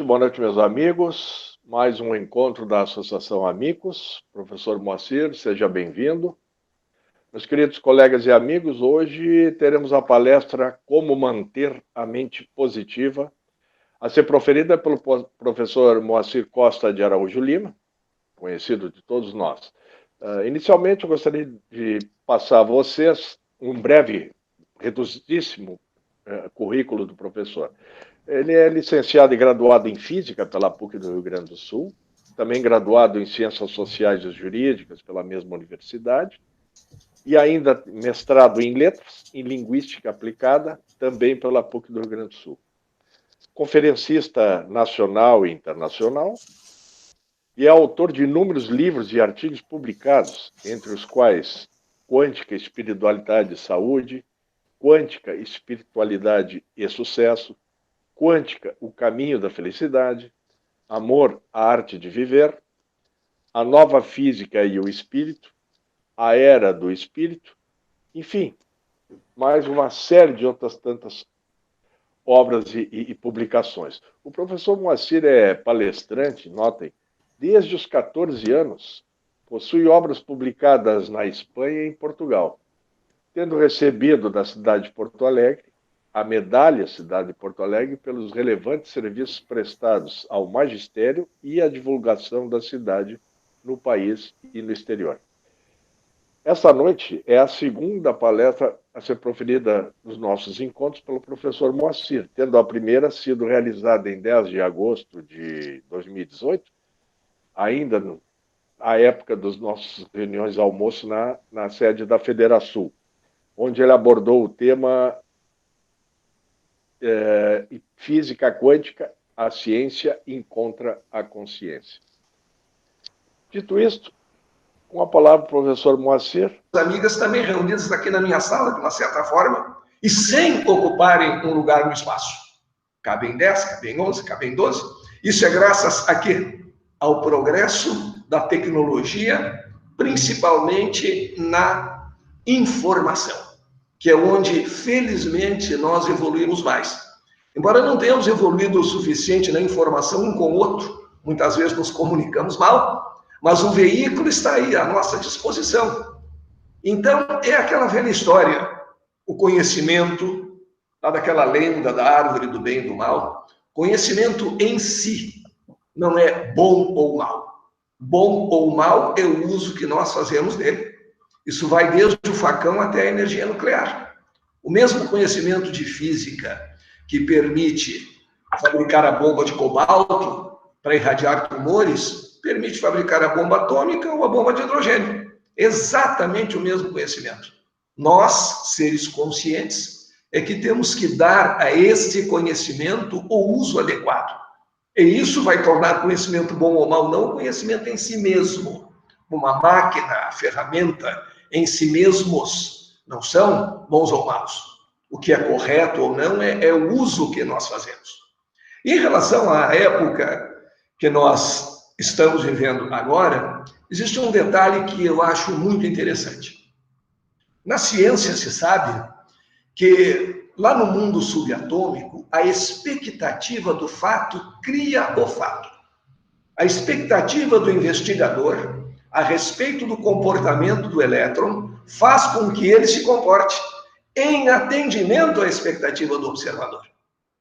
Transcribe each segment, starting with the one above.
boa noite, meus amigos. Mais um encontro da Associação Amigos. Professor Moacir, seja bem-vindo. Meus queridos colegas e amigos, hoje teremos a palestra Como Manter a Mente Positiva, a ser proferida pelo professor Moacir Costa de Araújo Lima, conhecido de todos nós. Inicialmente, eu gostaria de passar a vocês um breve, reduzidíssimo currículo do professor. Ele é licenciado e graduado em Física pela PUC do Rio Grande do Sul, também graduado em Ciências Sociais e Jurídicas pela mesma universidade, e ainda mestrado em Letras, em Linguística Aplicada, também pela PUC do Rio Grande do Sul. Conferencista nacional e internacional, e é autor de inúmeros livros e artigos publicados, entre os quais Quântica, Espiritualidade e Saúde, Quântica, Espiritualidade e Sucesso, Quântica, o caminho da felicidade, Amor, a arte de viver, A nova física e o espírito, A era do espírito, enfim, mais uma série de outras tantas obras e publicações. O professor Moacir é palestrante, notem, desde os 14 anos, possui obras publicadas na Espanha e em Portugal, tendo recebido da cidade de Porto Alegre a medalha Cidade de Porto Alegre pelos relevantes serviços prestados ao magistério e à divulgação da cidade no país e no exterior. Esta noite é a segunda palestra a ser proferida nos nossos encontros pelo professor Moacir, tendo a primeira sido realizada em 10 de agosto de 2018, ainda à época das nossas reuniões de almoço na sede da Federação, onde ele abordou o tema Física Quântica, a ciência encontra a consciência. Dito isto, com a palavra, professor Moacir. Amigas também reunidas aqui na minha sala, de uma certa forma, e sem ocuparem um lugar no espaço. Cabem 10, cabem 11, cabem 12. Isso é graças a quê? Ao progresso da tecnologia, principalmente na informação, que é onde, felizmente, nós evoluímos mais. Embora não tenhamos evoluído o suficiente na informação um com o outro, muitas vezes nos comunicamos mal, mas o veículo está aí à nossa disposição. Então, é aquela velha história, o conhecimento, lá daquela lenda da árvore do bem e do mal, conhecimento em si não é bom ou mal. Bom ou mal é o uso que nós fazemos dele. Isso vai desde o facão até a energia nuclear. O mesmo conhecimento de física que permite fabricar a bomba de cobalto para irradiar tumores, permite fabricar a bomba atômica ou a bomba de hidrogênio. Exatamente o mesmo conhecimento. Nós, seres conscientes, é que temos que dar a este conhecimento o uso adequado. E isso vai tornar conhecimento bom ou mal, não o conhecimento em si mesmo. Uma máquina, a ferramenta em si mesmos não são bons ou maus. O que é correto ou não é o uso que nós fazemos. Em relação à época que nós estamos vivendo agora, existe um detalhe que eu acho muito interessante. Na ciência se sabe que lá no mundo subatômico, a expectativa do fato cria o fato. A expectativa do investigador a respeito do comportamento do elétron faz com que ele se comporte em atendimento à expectativa do observador.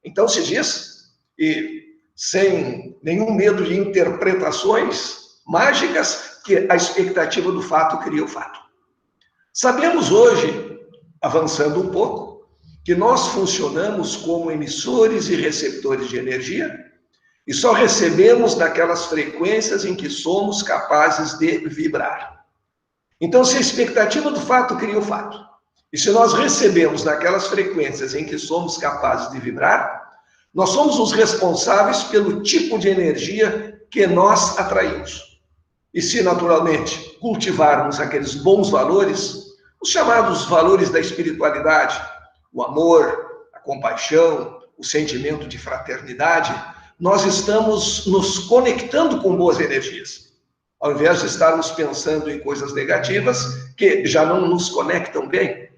Então se diz, e sem nenhum medo de interpretações mágicas, que a expectativa do fato cria o fato. Sabemos hoje, avançando um pouco, que nós funcionamos como emissores e receptores de energia e só recebemos naquelas frequências em que somos capazes de vibrar. Então, se a expectativa do fato cria o fato, e se nós recebemos naquelas frequências em que somos capazes de vibrar, nós somos os responsáveis pelo tipo de energia que nós atraímos. E se, naturalmente, cultivarmos aqueles bons valores, os chamados valores da espiritualidade, o amor, a compaixão, o sentimento de fraternidade, nós estamos nos conectando com boas energias. Ao invés de estarmos pensando em coisas negativas que já não nos conectam bem.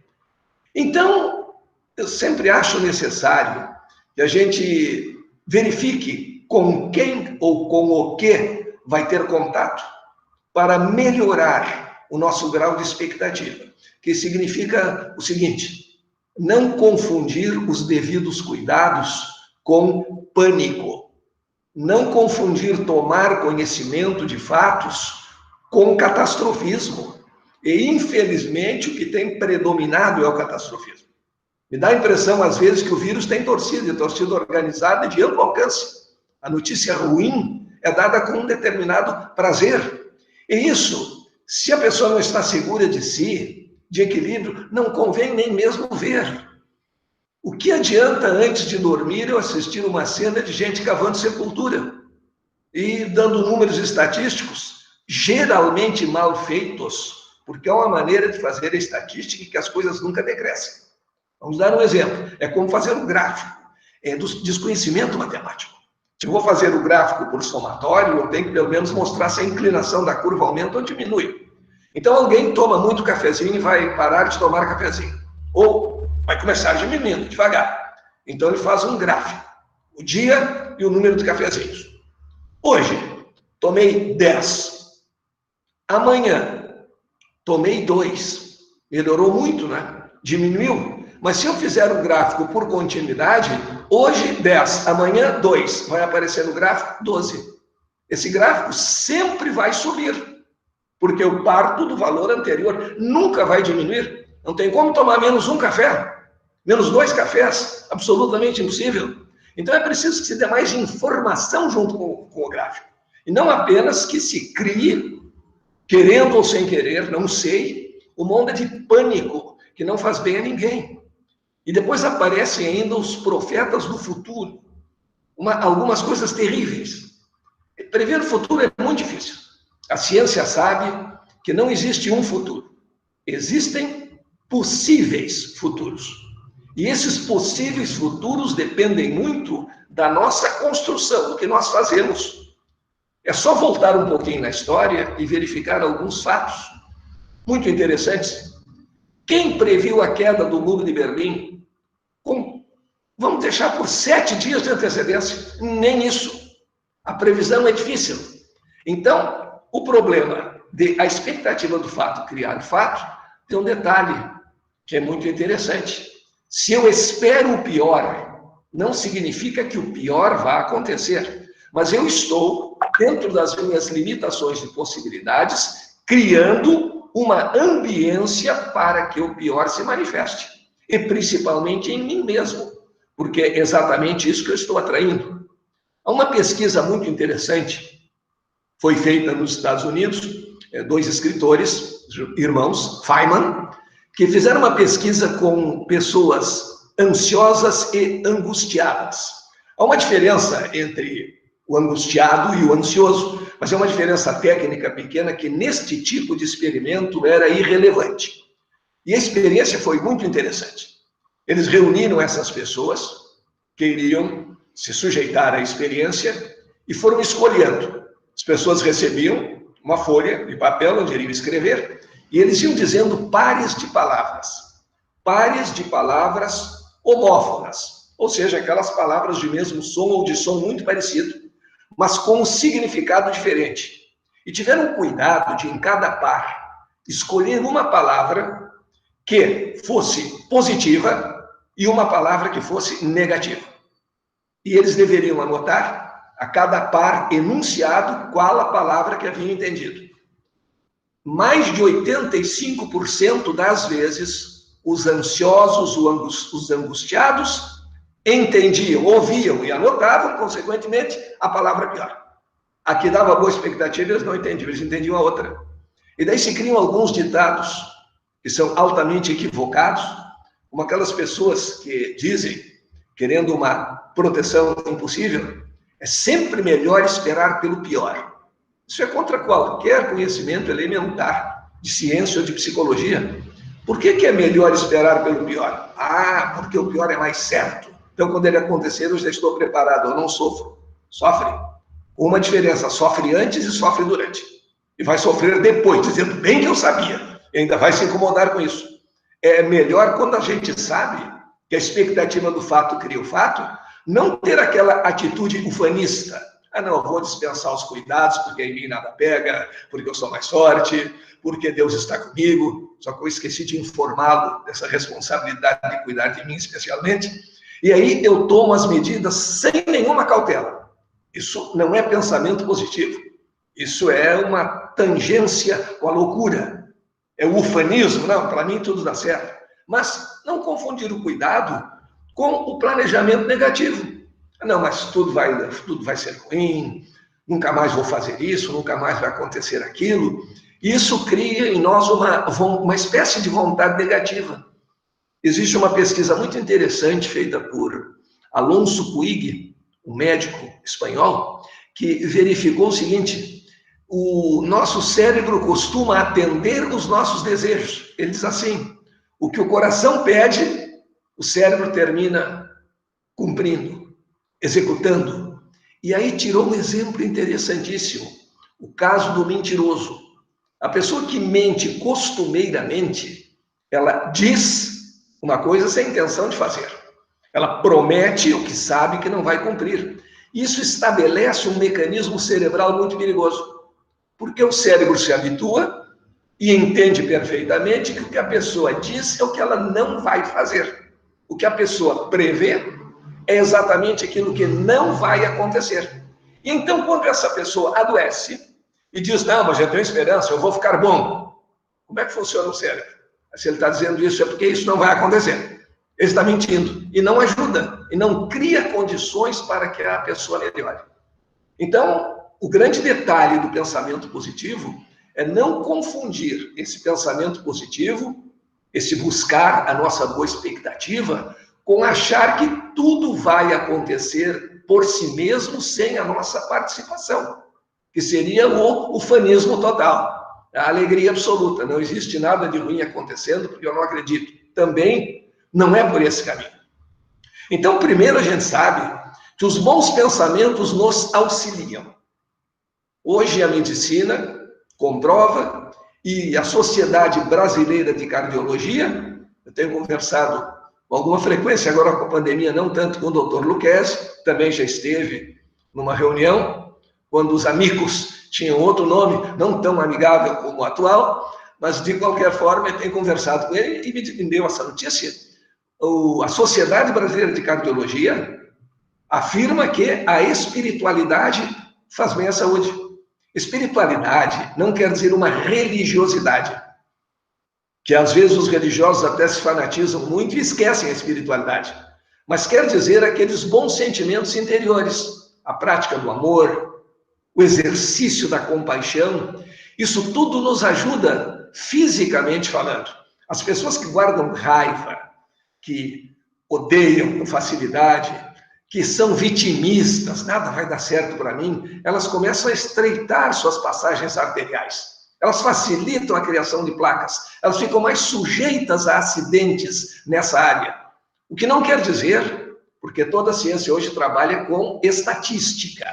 Então, eu sempre acho necessário que a gente verifique com quem ou com o que vai ter contato para melhorar o nosso grau de expectativa, que significa o seguinte: não confundir os devidos cuidados com pânico, não confundir tomar conhecimento de fatos com catastrofismo. E, infelizmente, o que tem predominado é o catastrofismo. Me dá a impressão, às vezes, que o vírus tem torcida, e torcida organizada de amplo alcance. A notícia ruim é dada com um determinado prazer. E isso, se a pessoa não está segura de si, de equilíbrio, não convém nem mesmo ver. O que adianta, antes de dormir, eu assistir uma cena de gente cavando sepultura e dando números estatísticos, geralmente mal feitos, porque é uma maneira de fazer a estatística e que as coisas nunca decrescem. Vamos dar um exemplo. É como fazer um gráfico. É do desconhecimento matemático. Se eu vou fazer o gráfico por somatório, eu tenho que pelo menos mostrar se a inclinação da curva aumenta ou diminui. Então alguém toma muito cafezinho e vai parar de tomar cafezinho. Ou vai começar diminuindo, devagar. Então ele faz um gráfico. O dia e o número de cafezinhos. Hoje, tomei 10. Amanhã, tomei 2. Melhorou muito, né? Diminuiu. Mas se eu fizer um gráfico por continuidade, hoje 10, amanhã 2, vai aparecer no gráfico 12. Esse gráfico sempre vai subir, porque eu parto do valor anterior, nunca vai diminuir. Não tem como tomar menos um café, menos 2 cafés, absolutamente impossível. Então é preciso que se dê mais informação junto com o gráfico. E não apenas que se crie, querendo ou sem querer, não sei, uma onda de pânico que não faz bem a ninguém. E depois aparecem ainda os profetas do futuro. Algumas coisas terríveis. Prever o futuro é muito difícil. A ciência sabe que não existe um futuro. Existem possíveis futuros. E esses possíveis futuros dependem muito da nossa construção, do que nós fazemos. É só voltar um pouquinho na história e verificar alguns fatos muito interessantes. Quem previu a queda do Muro de Berlim? Vamos deixar por 7 dias de antecedência? Nem isso. A previsão é difícil. Então, o problema a expectativa do fato criar o fato tem um detalhe que é muito interessante. Se eu espero o pior, não significa que o pior vá acontecer, mas eu estou, dentro das minhas limitações de possibilidades, criando uma ambiência para que o pior se manifeste, e principalmente em mim mesmo, porque é exatamente isso que eu estou atraindo. Há uma pesquisa muito interessante, foi feita nos Estados Unidos, 2 escritores, irmãos, Feynman, que fizeram uma pesquisa com pessoas ansiosas e angustiadas. Há uma diferença entre o angustiado e o ansioso, mas é uma diferença técnica pequena que neste tipo de experimento era irrelevante. E a experiência foi muito interessante. Eles reuniram essas pessoas que iriam se sujeitar à experiência e foram escolhendo. As pessoas recebiam uma folha de papel onde iriam escrever e eles iam dizendo pares de palavras homófonas, ou seja, aquelas palavras de mesmo som ou de som muito parecido, mas com um significado diferente. E tiveram cuidado de, em cada par, escolher uma palavra que fosse positiva e uma palavra que fosse negativa. E eles deveriam anotar a cada par enunciado qual a palavra que haviam entendido. Mais de 85% das vezes, os ansiosos, os angustiados, entendiam, ouviam e anotavam, consequentemente, a palavra pior. A que dava boa expectativa, eles não entendiam, eles entendiam a outra. E daí se criam alguns ditados que são altamente equivocados, como aquelas pessoas que dizem, querendo uma proteção impossível, é sempre melhor esperar pelo pior. Isso é contra qualquer conhecimento elementar de ciência ou de psicologia. Por que é melhor esperar pelo pior? Ah, porque o pior é mais certo. Então, quando ele acontecer, eu já estou preparado, eu não sofro. Sofre. Uma diferença, sofre antes e sofre durante. E vai sofrer depois, dizendo bem que eu sabia. E ainda vai se incomodar com isso. É melhor quando a gente sabe que a expectativa do fato cria o fato, Não ter aquela atitude ufanista. Ah, não, eu vou dispensar os cuidados, porque em mim nada pega, porque eu sou mais forte, porque Deus está comigo. Só que eu esqueci de informá-lo dessa responsabilidade de cuidar de mim especialmente. E aí eu tomo as medidas sem nenhuma cautela. Isso não é pensamento positivo. Isso é uma tangência com a loucura. É o ufanismo. Não, para mim tudo dá certo. Mas não confundir o cuidado com o planejamento negativo. Não, mas tudo vai ser ruim, nunca mais vou fazer isso, nunca mais vai acontecer aquilo. Isso cria em nós uma espécie de vontade negativa. Existe uma pesquisa muito interessante feita por Alonso Puig, um médico espanhol, que verificou o seguinte: o nosso cérebro costuma atender os nossos desejos. Ele diz assim: o que o coração pede, o cérebro termina cumprindo, executando. E aí tirou um exemplo interessantíssimo, o caso do mentiroso. A pessoa que mente costumeiramente, ela diz uma coisa sem intenção de fazer. Ela promete o que sabe que não vai cumprir. Isso estabelece um mecanismo cerebral muito perigoso, porque o cérebro se habitua e entende perfeitamente que o que a pessoa diz é o que ela não vai fazer. O que a pessoa prevê é exatamente aquilo que não vai acontecer. E então, quando essa pessoa adoece e diz, não, mas eu tenho esperança, eu vou ficar bom. Como é que funciona o cérebro? Se ele está dizendo isso, é porque isso não vai acontecer. Ele está mentindo e não ajuda, e não cria condições para que a pessoa melhore. Então, o grande detalhe do pensamento positivo é não confundir esse pensamento positivo, esse buscar a nossa boa expectativa, com achar que tudo vai acontecer por si mesmo sem a nossa participação, que seria o ufanismo total, a alegria absoluta. Não existe nada de ruim acontecendo porque eu não acredito. Também não é por esse caminho. Então, primeiro a gente sabe que os bons pensamentos nos auxiliam. Hoje a medicina comprova, e a Sociedade Brasileira de Cardiologia, eu tenho conversado com alguma frequência, agora com a pandemia, não tanto com o Dr. Luquezzi, também já esteve numa reunião, quando os amigos tinham outro nome, não tão amigável como o atual, mas de qualquer forma eu tenho conversado com ele e me deu essa notícia. A Sociedade Brasileira de Cardiologia afirma que a espiritualidade faz bem à saúde. Espiritualidade não quer dizer uma religiosidade, que às vezes os religiosos até se fanatizam muito e esquecem a espiritualidade, mas quer dizer aqueles bons sentimentos interiores, a prática do amor, o exercício da compaixão. Isso tudo nos ajuda fisicamente falando. As pessoas que guardam raiva, que odeiam com facilidade, que são vitimistas, nada vai dar certo para mim, elas começam a estreitar suas passagens arteriais. Elas facilitam a criação de placas, elas ficam mais sujeitas a acidentes nessa área. O que não quer dizer, porque toda a ciência hoje trabalha com estatística,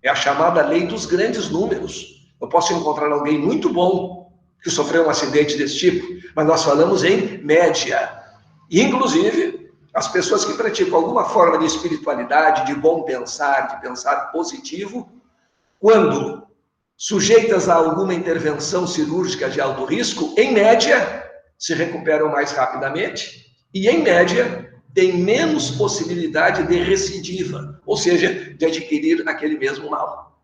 é a chamada lei dos grandes números. Eu posso encontrar alguém muito bom que sofreu um acidente desse tipo, mas nós falamos em média. E, inclusive, as pessoas que praticam alguma forma de espiritualidade, de bom pensar, de pensar positivo, quando sujeitas a alguma intervenção cirúrgica de alto risco, em média, se recuperam mais rapidamente e, em média, têm menos possibilidade de recidiva, ou seja, de adquirir aquele mesmo mal.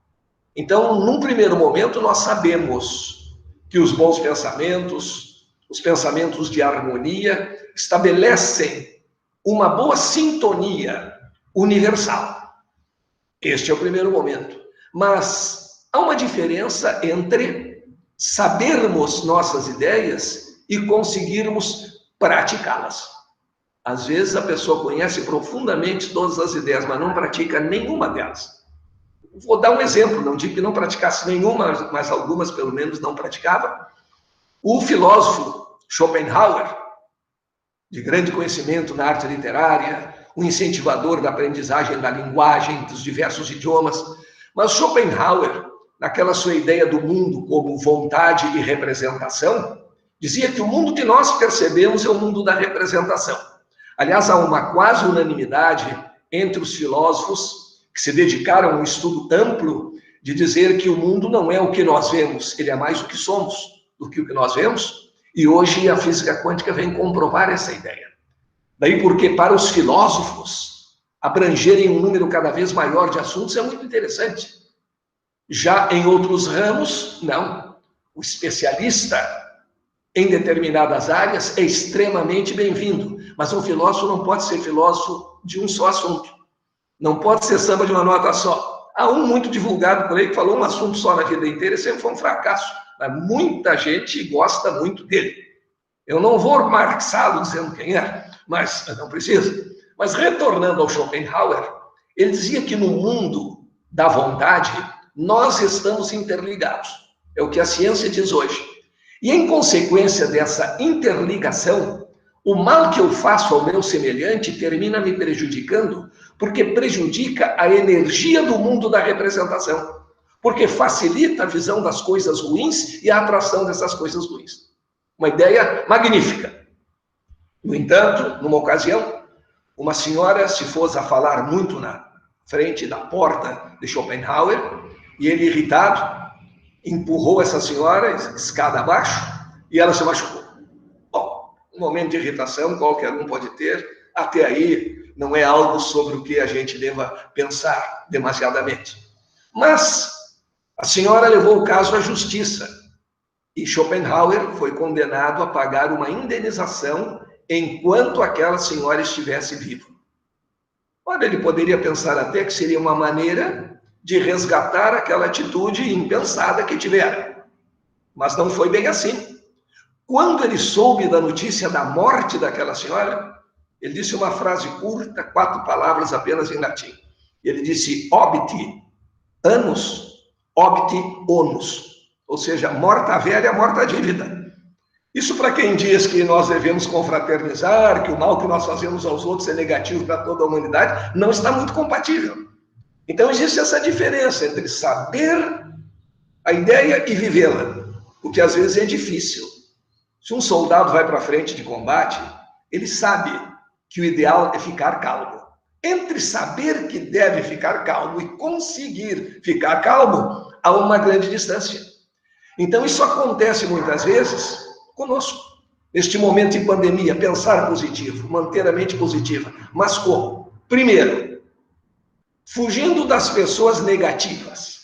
Então, num primeiro momento, nós sabemos que os bons pensamentos, os pensamentos de harmonia, estabelecem uma boa sintonia universal. Este é o primeiro momento. Mas há uma diferença entre sabermos nossas ideias e conseguirmos praticá-las. Às vezes a pessoa conhece profundamente todas as ideias, mas não pratica nenhuma delas. Vou dar um exemplo, não digo que não praticasse nenhuma, mas algumas pelo menos não praticava. O filósofo Schopenhauer, de grande conhecimento na arte literária, um incentivador da aprendizagem da linguagem, dos diversos idiomas. Mas Schopenhauer, naquela sua ideia do mundo como vontade e representação, dizia que o mundo que nós percebemos é o mundo da representação. Aliás, há uma quase unanimidade entre os filósofos que se dedicaram a um estudo amplo de dizer que o mundo não é o que nós vemos, ele é mais o que somos do que o que nós vemos, e hoje a física quântica vem comprovar essa ideia. Daí porque para os filósofos abrangerem um número cada vez maior de assuntos é muito interessante. Já em outros ramos, não. O especialista em determinadas áreas é extremamente bem-vindo, mas um filósofo não pode ser filósofo de um só assunto. Não pode ser samba de uma nota só. Há um muito divulgado por aí que falou um assunto só na vida inteira e sempre foi um fracasso. Mas muita gente gosta muito dele. Eu não vou marxá-lo dizendo quem é, mas não precisa. Mas retornando ao Schopenhauer, ele dizia que no mundo da vontade, nós estamos interligados. É o que a ciência diz hoje. E em consequência dessa interligação, o mal que eu faço ao meu semelhante termina me prejudicando, porque prejudica a energia do mundo da representação, porque facilita a visão das coisas ruins e a atração dessas coisas ruins. Uma ideia magnífica. No entanto, numa ocasião, uma senhora se pôs a falar muito na frente da porta de Schopenhauer, e ele, irritado, empurrou essa senhora escada abaixo e ela se machucou. Bom, um momento de irritação qualquer um pode ter, até aí não é algo sobre o que a gente deva pensar demasiadamente. Mas a senhora levou o caso à justiça e Schopenhauer foi condenado a pagar uma indenização enquanto aquela senhora estivesse viva. Ora, ele poderia pensar até que seria uma maneira de resgatar aquela atitude impensada que tivera. Mas não foi bem assim. Quando ele soube da notícia da morte daquela senhora, ele disse uma frase curta, 4 palavras apenas em latim. Ele disse, obiti annus, obiti onus. Ou seja, morta a velha, morta a dívida. Isso para quem diz que nós devemos confraternizar, que o mal que nós fazemos aos outros é negativo para toda a humanidade, não está muito compatível. Então existe essa diferença entre saber a ideia e vivê-la, o que às vezes é difícil. Se um soldado vai para frente de combate, ele sabe que o ideal é ficar calmo. Entre saber que deve ficar calmo e conseguir ficar calmo, há uma grande distância. Então isso acontece muitas vezes conosco. Neste momento de pandemia, pensar positivo, manter a mente positiva. Mas como? Primeiro, fugindo das pessoas negativas.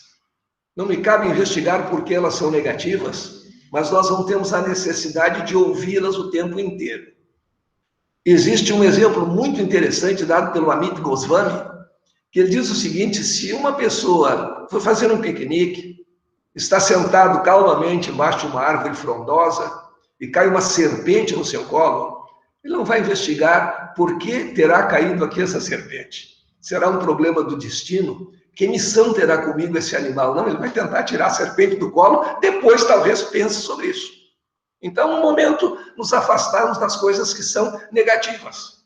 Não me cabe investigar por que elas são negativas, mas nós não temos a necessidade de ouvi-las o tempo inteiro. Existe um exemplo muito interessante dado pelo Amit Goswami, que ele diz o seguinte, se uma pessoa for fazer um piquenique, está sentado calmamente embaixo de uma árvore frondosa e cai uma serpente no seu colo, ele não vai investigar por que terá caído aqui essa serpente. Será um problema do destino? Que missão terá comigo esse animal? Não, ele vai tentar tirar a serpente do colo, depois talvez pense sobre isso. Então, no momento, nos afastarmos das coisas que são negativas.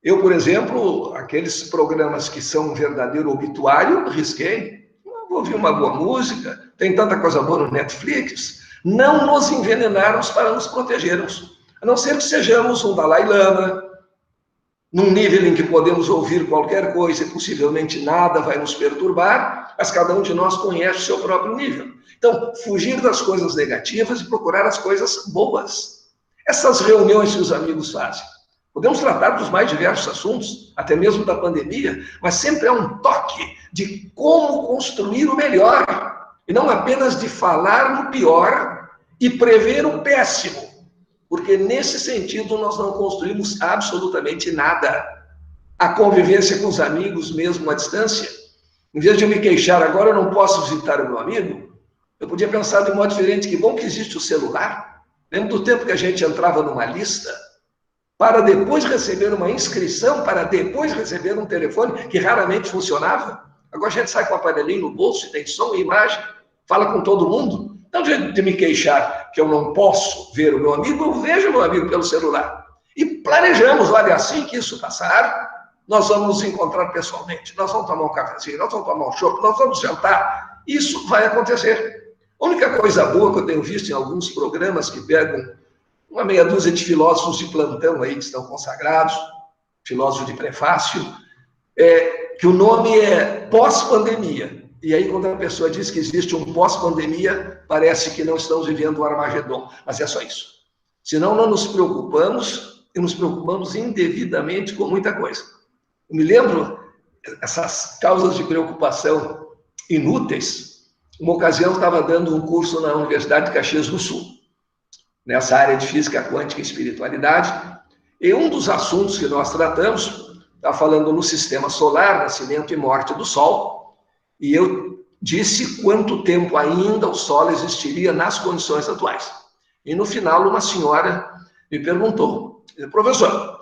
Eu, por exemplo, aqueles programas que são um verdadeiro obituário, risquei. Vou ouvir uma boa música, tem tanta coisa boa no Netflix. Não nos envenenarmos para nos protegermos. A não ser que sejamos um Dalai Lama, num nível em que podemos ouvir qualquer coisa e possivelmente nada vai nos perturbar, mas cada um de nós conhece o seu próprio nível. Então, fugir das coisas negativas e procurar as coisas boas. Essas reuniões que os amigos fazem. Podemos tratar dos mais diversos assuntos, até mesmo da pandemia, mas sempre é um toque de como construir o melhor, e não apenas de falar no pior e prever o péssimo. Porque nesse sentido nós não construímos absolutamente nada. A convivência com os amigos mesmo à distância, em vez de eu me queixar, agora eu não posso visitar o meu amigo, eu podia pensar de modo diferente, que bom que existe o celular. Lembro do tempo que a gente entrava numa lista, para depois receber uma inscrição, para depois receber um telefone, que raramente funcionava. Agora a gente sai com o aparelhinho no bolso, tem som e imagem, fala com todo mundo. Não de me queixar que eu não posso ver o meu amigo, eu vejo o meu amigo pelo celular. E planejamos, olha, assim que isso passar, nós vamos nos encontrar pessoalmente, nós vamos tomar um cafezinho, nós vamos tomar um chopp, nós vamos jantar. Isso vai acontecer. A única coisa boa que eu tenho visto em alguns programas que pegam uma meia dúzia de filósofos de plantão aí que estão consagrados, filósofos de prefácio, que o nome é pós-pandemia. E aí, quando a pessoa diz que existe um pós-pandemia, parece que não estamos vivendo o Armagedon. Mas é só isso. Senão, não nos preocupamos, e nos preocupamos indevidamente com muita coisa. Eu me lembro, essas causas de preocupação inúteis. Uma ocasião, eu estava dando um curso na Universidade de Caxias do Sul, nessa área de física quântica e espiritualidade, e um dos assuntos que nós tratamos, está falando no sistema solar, nascimento e morte do Sol, e eu disse quanto tempo ainda o Sol existiria nas condições atuais. E no final, uma senhora me perguntou, professor,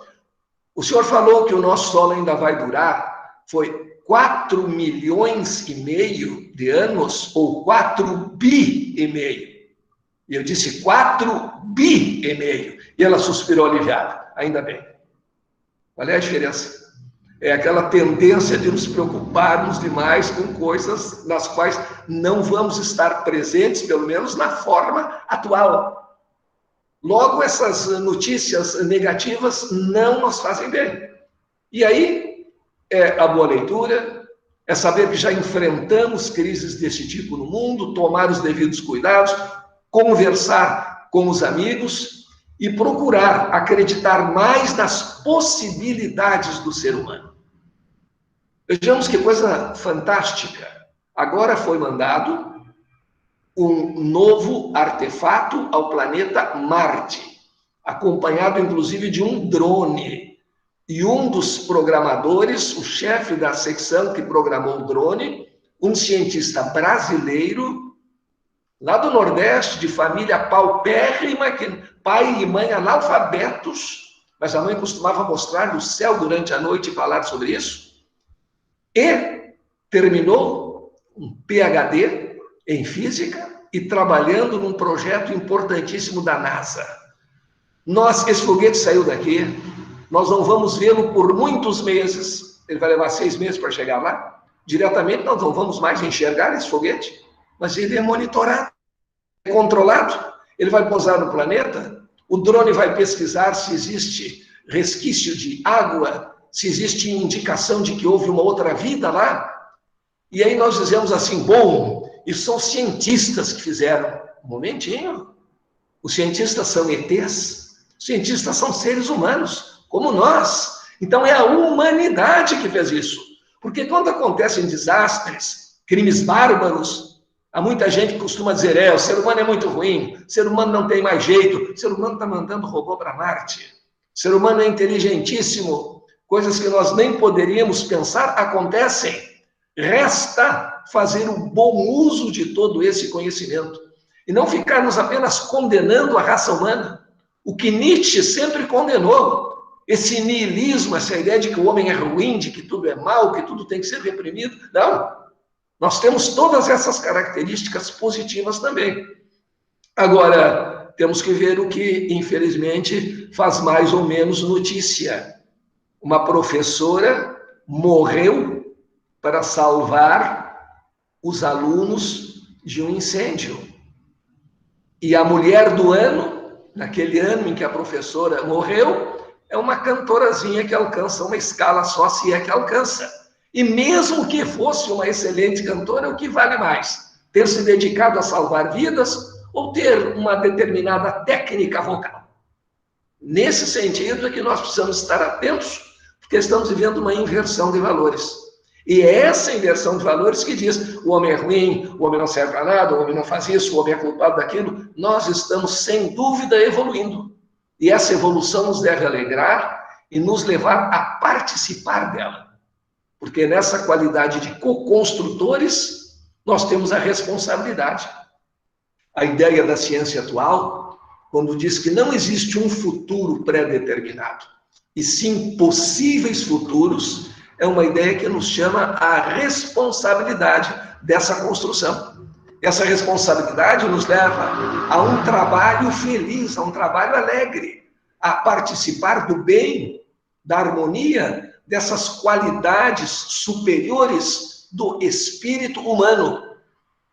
o senhor falou que o nosso Sol ainda vai durar, foi 4 milhões e meio de anos ou 4 bi e meio? E eu disse 4 bi e meio. E ela suspirou aliviada. Ainda bem. Qual é a diferença? É aquela tendência de nos preocuparmos demais com coisas nas quais não vamos estar presentes, pelo menos na forma atual. Logo, essas notícias negativas não nos fazem bem. E aí, é a boa leitura, é saber que já enfrentamos crises desse tipo no mundo, tomar os devidos cuidados, conversar com os amigos e procurar acreditar mais nas possibilidades do ser humano. Vejamos que coisa fantástica. Agora foi mandado um novo artefato ao planeta Marte, acompanhado inclusive de um drone. E um dos programadores, o chefe da secção que programou o drone, um cientista brasileiro, lá do Nordeste, de família paupérrima, pai e mãe analfabetos, mas a mãe costumava mostrar o céu durante a noite e falar sobre isso, e terminou um PhD em física e trabalhando num projeto importantíssimo da NASA. Esse foguete saiu daqui, nós não vamos vê-lo por muitos meses, ele vai levar 6 meses para chegar lá, diretamente nós não vamos mais enxergar esse foguete, mas ele é monitorado, é controlado, ele vai pousar no planeta, o drone vai pesquisar se existe resquício de água, se existe indicação de que houve uma outra vida lá, e aí nós dizemos assim, bom, isso são cientistas que fizeram. Um momentinho, os cientistas são ETs, os cientistas são seres humanos, como nós. Então é a humanidade que fez isso, porque quando acontecem desastres, crimes bárbaros, há muita gente que costuma dizer, o ser humano é muito ruim, o ser humano não tem mais jeito, o ser humano está mandando robô para Marte, o ser humano é inteligentíssimo, coisas que nós nem poderíamos pensar acontecem. Resta fazer um bom uso de todo esse conhecimento e não ficarmos apenas condenando a raça humana, o que Nietzsche sempre condenou, esse niilismo, essa ideia de que o homem é ruim, de que tudo é mal, que tudo tem que ser reprimido. Não, nós temos todas essas características positivas também. Agora, temos que ver o que, infelizmente, faz mais ou menos notícia. Uma professora morreu para salvar os alunos de um incêndio. E a mulher do ano, naquele ano em que a professora morreu, é uma cantorazinha que alcança uma escala só, se é que alcança. E mesmo que fosse uma excelente cantora, o que vale mais? Ter se dedicado a salvar vidas ou ter uma determinada técnica vocal? Nesse sentido é que nós precisamos estar atentos, porque estamos vivendo uma inversão de valores. E é essa inversão de valores que diz, o homem é ruim, o homem não serve para nada, o homem não faz isso, o homem é culpado daquilo. Nós estamos, sem dúvida, evoluindo. E essa evolução nos deve alegrar e nos levar a participar dela. Porque nessa qualidade de co-construtores, nós temos a responsabilidade. A ideia da ciência atual, quando diz que não existe um futuro pré-determinado, e sim possíveis futuros, é uma ideia que nos chama à responsabilidade dessa construção. Essa responsabilidade nos leva a um trabalho feliz, a um trabalho alegre, a participar do bem, da harmonia, dessas qualidades superiores do espírito humano,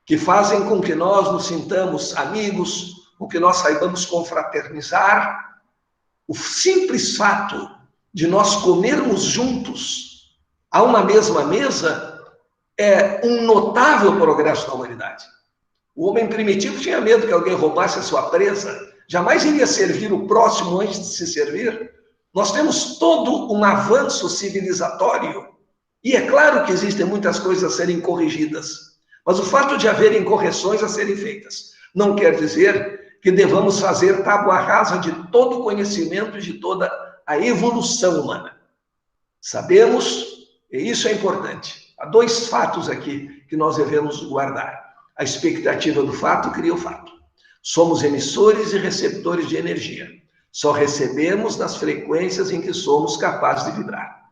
que fazem com que nós nos sintamos amigos, com que nós saibamos confraternizar. O simples fato de nós comermos juntos a uma mesma mesa é um notável progresso da humanidade. O homem primitivo tinha medo que alguém roubasse a sua presa, jamais iria servir o próximo antes de se servir. Nós temos todo um avanço civilizatório, e é claro que existem muitas coisas a serem corrigidas, mas o fato de haverem correções a serem feitas não quer dizer que devamos fazer tábua rasa de todo o conhecimento e de toda a evolução humana. Sabemos, e isso é importante, há dois fatos aqui que nós devemos guardar. A expectativa do fato cria o fato. Somos emissores e receptores de energia. Só recebemos nas frequências em que somos capazes de vibrar.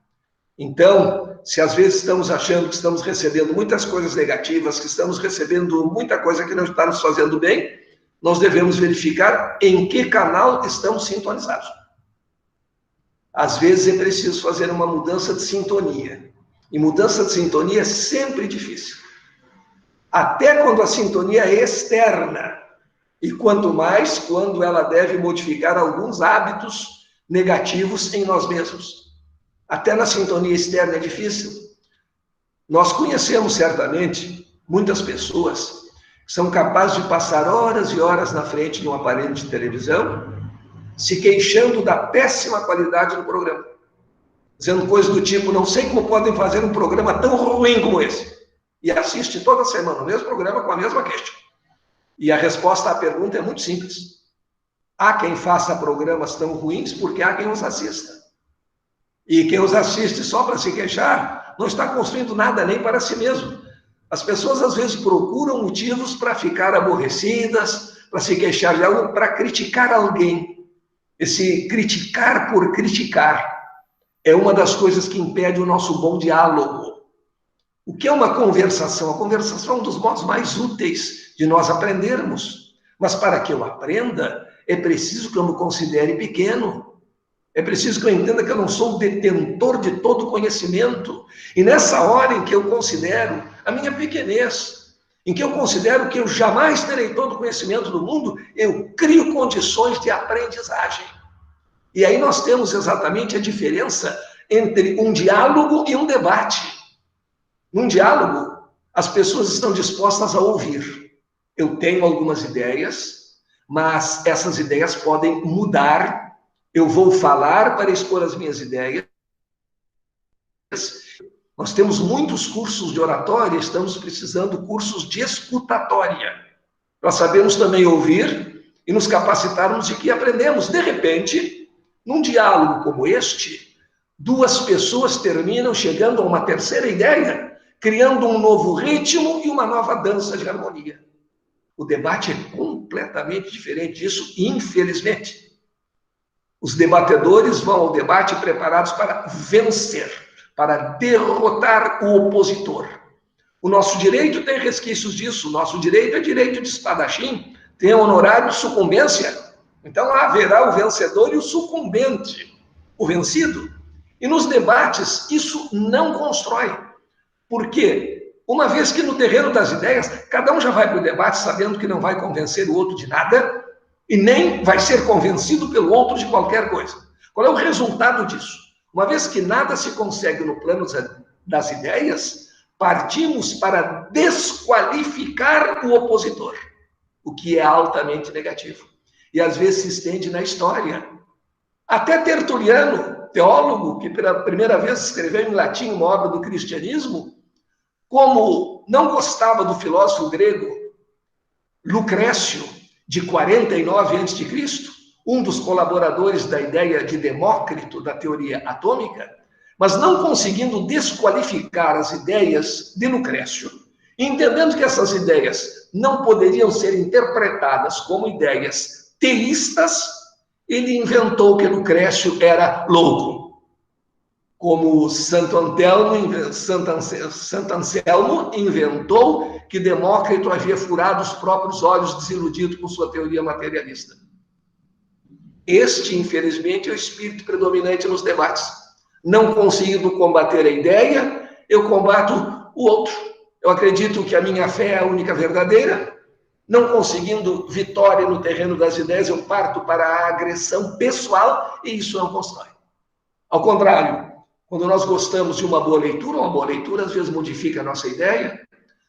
Então, se às vezes estamos achando que estamos recebendo muitas coisas negativas, que estamos recebendo muita coisa que não está nos fazendo bem, nós devemos verificar em que canal estamos sintonizados. Às vezes é preciso fazer uma mudança de sintonia. E mudança de sintonia é sempre difícil. Até quando a sintonia é externa. E quanto mais quando ela deve modificar alguns hábitos negativos em nós mesmos. Até na sintonia externa é difícil. Nós conhecemos certamente muitas pessoas que são capazes de passar horas e horas na frente de um aparelho de televisão, se queixando da péssima qualidade do programa. Dizendo coisas do tipo, não sei como podem fazer um programa tão ruim como esse. E assiste toda semana o mesmo programa com a mesma queixa. E a resposta à pergunta é muito simples. Há quem faça programas tão ruins porque há quem os assista. E quem os assiste só para se queixar, não está construindo nada nem para si mesmo. As pessoas às vezes procuram motivos para ficar aborrecidas, para se queixar de algo, para criticar alguém. Esse criticar por criticar é uma das coisas que impede o nosso bom diálogo. O que é uma conversação? A conversação é um dos modos mais úteis de nós aprendermos. Mas para que eu aprenda, é preciso que eu me considere pequeno. É preciso que eu entenda que eu não sou o detentor de todo conhecimento. E nessa hora em que eu considero a minha pequenez, em que eu considero que eu jamais terei todo o conhecimento do mundo, eu crio condições de aprendizagem. E aí nós temos exatamente a diferença entre um diálogo e um debate. Num diálogo, as pessoas estão dispostas a ouvir. Eu tenho algumas ideias, mas essas ideias podem mudar. Eu vou falar para expor as minhas ideias. Nós temos muitos cursos de oratória, estamos precisando de cursos de escutatória. Nós sabemos também ouvir e nos capacitarmos de que aprendemos. De repente, num diálogo como este, duas pessoas terminam chegando a uma terceira ideia, criando um novo ritmo e uma nova dança de harmonia. O debate é completamente diferente disso, infelizmente. Os debatedores vão ao debate preparados para vencer, para derrotar o opositor. O nosso direito tem resquícios disso. O nosso direito é direito de espadachim, tem honorário de sucumbência. Então haverá o vencedor e o sucumbente, o vencido. E nos debates isso não constrói. Por quê? Uma vez que no terreno das ideias, cada um já vai para o debate sabendo que não vai convencer o outro de nada, e nem vai ser convencido pelo outro de qualquer coisa. Qual é o resultado disso? Uma vez que nada se consegue no plano das ideias, partimos para desqualificar o opositor, o que é altamente negativo. E às vezes se estende na história. Até Tertuliano, teólogo, que pela primeira vez escreveu em latim uma obra do cristianismo, como não gostava do filósofo grego Lucrécio, de 49 a.C., um dos colaboradores da ideia de Demócrito, da teoria atômica, mas não conseguindo desqualificar as ideias de Lucrécio, entendendo que essas ideias não poderiam ser interpretadas como ideias teístas, ele inventou que Lucrécio era louco. Como Santo Anselmo inventou que Demócrito havia furado os próprios olhos, desiludido com sua teoria materialista. Este, infelizmente, é o espírito predominante nos debates. Não conseguindo combater a ideia, eu combato o outro. Eu acredito que a minha fé é a única verdadeira. Não conseguindo vitória no terreno das ideias, eu parto para a agressão pessoal e isso não constrói. Ao contrário, Quando nós gostamos de uma boa leitura às vezes modifica a nossa ideia.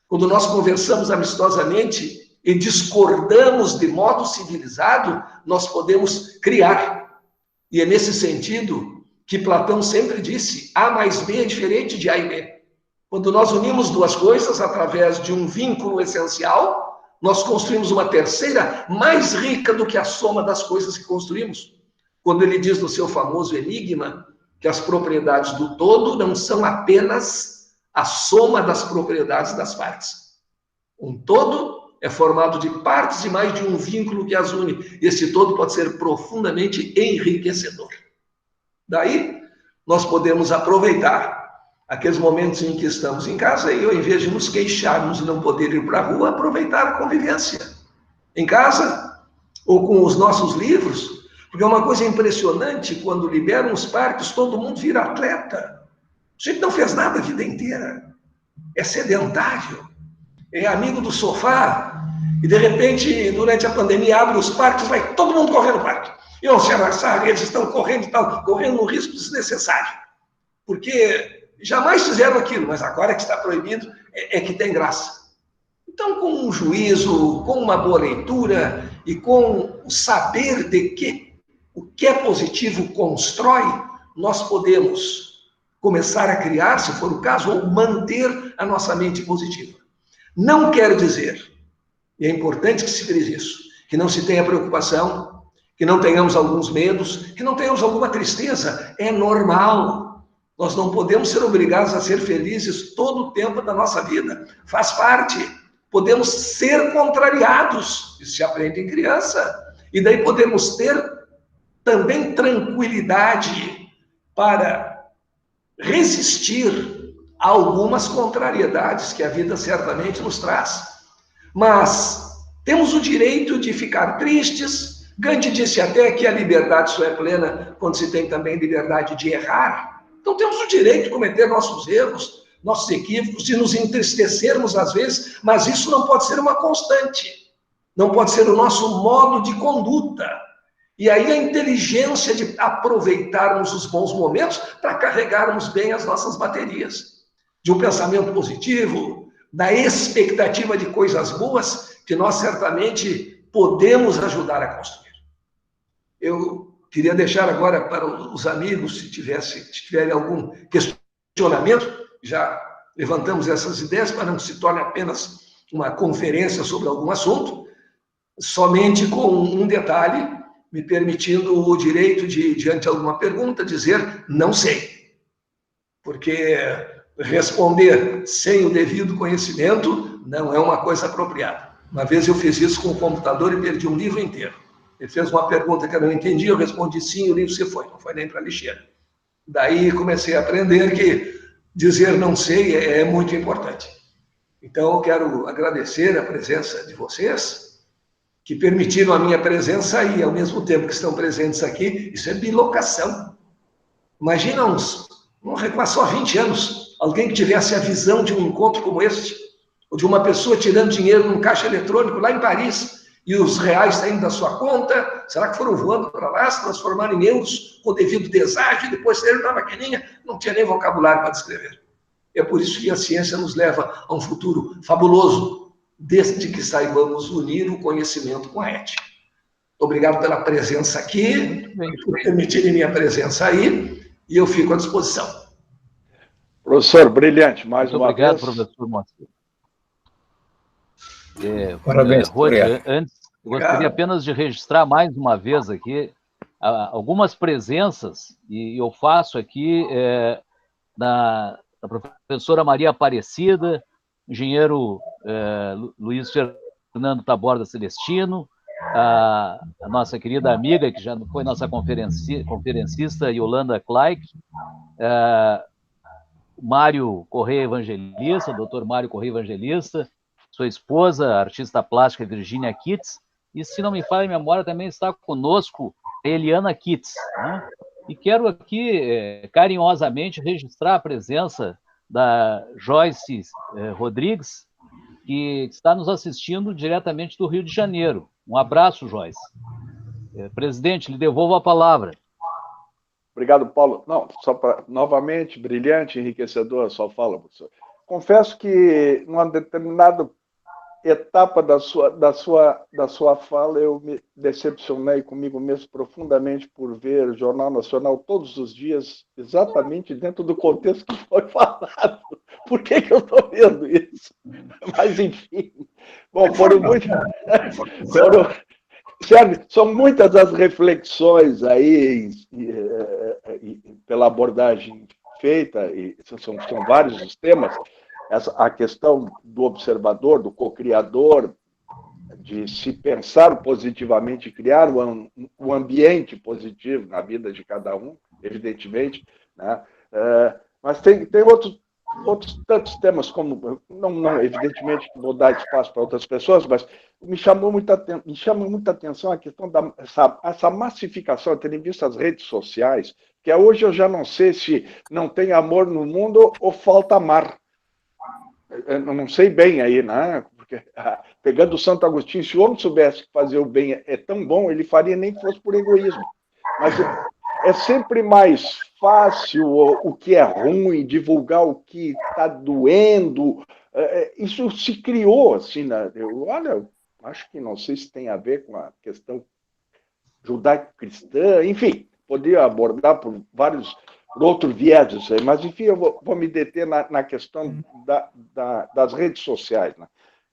Quando nós conversamos amistosamente e discordamos de modo civilizado, nós podemos criar. E é nesse sentido que Platão sempre disse: A mais B é diferente de A e B. Quando nós unimos duas coisas através de um vínculo essencial, nós construímos uma terceira mais rica do que a soma das coisas que construímos. Quando ele diz no seu famoso enigma que as propriedades do todo não são apenas a soma das propriedades das partes. Um todo é formado de partes e mais de um vínculo que as une. Esse todo pode ser profundamente enriquecedor. Daí, nós podemos aproveitar aqueles momentos em que estamos em casa e, ao invés de nos queixarmos e não poder ir para a rua, aproveitar a convivência em casa ou com os nossos livros, porque é uma coisa impressionante, quando liberam os parques, todo mundo vira atleta. A gente não fez nada a vida inteira, é sedentário, é amigo do sofá, e de repente, durante a pandemia, abre os parques, vai todo mundo correr no parque. E vão se abraçar, eles estão correndo e tal, correndo um risco desnecessário. Porque jamais fizeram aquilo, mas agora que está proibido, é que tem graça. Então, com um juízo, com uma boa leitura e com o saber de que o que é positivo constrói, nós podemos começar a criar, se for o caso, ou manter a nossa mente positiva. Não quer dizer, e é importante que se frise isso, que não se tenha preocupação, que não tenhamos alguns medos, que não tenhamos alguma tristeza. É normal. Nós não podemos ser obrigados a ser felizes todo o tempo da nossa vida. Faz parte. Podemos ser contrariados. Isso se aprende em criança. E daí podemos ter também tranquilidade para resistir a algumas contrariedades que a vida certamente nos traz. Mas temos o direito de ficar tristes. Gandhi disse até que a liberdade só é plena quando se tem também liberdade de errar. Então temos o direito de cometer nossos erros, nossos equívocos, de nos entristecermos às vezes, mas isso não pode ser uma constante. Não pode ser o nosso modo de conduta. E aí a inteligência de aproveitarmos os bons momentos para carregarmos bem as nossas baterias. De um pensamento positivo, da expectativa de coisas boas, que nós certamente podemos ajudar a construir. Eu queria deixar agora para os amigos, se tiverem algum questionamento, já levantamos essas ideias para não se torne apenas uma conferência sobre algum assunto, somente com um detalhe, me permitindo o direito de, diante de alguma pergunta, dizer não sei. Porque responder sem o devido conhecimento não é uma coisa apropriada. Uma vez eu fiz isso com o computador e perdi um livro inteiro. Ele fez uma pergunta que eu não entendi, eu respondi sim, o livro se foi, não foi nem para a lixeira. Daí comecei a aprender que dizer não sei é muito importante. Então eu quero agradecer a presença de vocês, que permitiram a minha presença e, ao mesmo tempo que estão presentes aqui, isso é bilocação. Imagina vamos recuar só 20 anos, alguém que tivesse a visão de um encontro como este, ou de uma pessoa tirando dinheiro num caixa eletrônico lá em Paris, e os reais saindo da sua conta, será que foram voando para lá, se transformaram em euros com devido deságio, depois saíram na maquininha, não tinha nem vocabulário para descrever. É por isso que a ciência nos leva a um futuro fabuloso, desde que saibamos unir o conhecimento com a ética. Obrigado pela presença aqui, por permitirem minha presença aí, e eu fico à disposição. Professor, brilhante, mais uma vez. Obrigado, professor Moacir. Parabéns. Antes, gostaria apenas de registrar mais uma vez aqui algumas presenças, e eu faço aqui da professora Maria Aparecida, engenheiro Luiz Fernando Taborda Celestino, a nossa querida amiga, que já foi nossa conferencista, Yolanda Kleik, Mário Correia Evangelista, doutor Mário Correia Evangelista, sua esposa, a artista plástica Virginia Kitts, e, se não me falha a memória, também está conosco a Eliana Kitts, né? E quero aqui carinhosamente registrar a presença da Joyce Rodrigues, que está nos assistindo diretamente do Rio de Janeiro. Um abraço, Joyce. Presidente, lhe devolvo a palavra. Obrigado, Paulo. Não, só para, novamente, brilhante, enriquecedor, só fala, professor. Confesso que, numa determinada etapa da sua fala, eu me decepcionei comigo mesmo profundamente por ver o Jornal Nacional todos os dias, exatamente dentro do contexto que foi falado. Por que eu estou vendo isso? Mas, enfim. Bom, são muitas as reflexões aí pela abordagem feita, e são vários os temas. A questão do observador, do co-criador, de se pensar positivamente, criar um ambiente positivo na vida de cada um, evidentemente, né? Mas tem outros tantos temas, como, não evidentemente vou dar espaço para outras pessoas, mas me chama muita atenção a questão essa massificação, tendo em vista as redes sociais, que hoje eu já não sei se não tem amor no mundo ou falta amar. Eu não sei bem aí, né? Porque, pegando o Santo Agostinho, se o homem soubesse que fazer o bem é tão bom, ele faria nem que fosse por egoísmo. Mas é sempre mais fácil o que é ruim, divulgar o que está doendo. Isso se criou, assim, né? Olha, acho que não sei se tem a ver com a questão judaico-cristã, enfim, poderia abordar por vários outros vieses, mas, enfim, eu vou me deter na questão das redes sociais, né?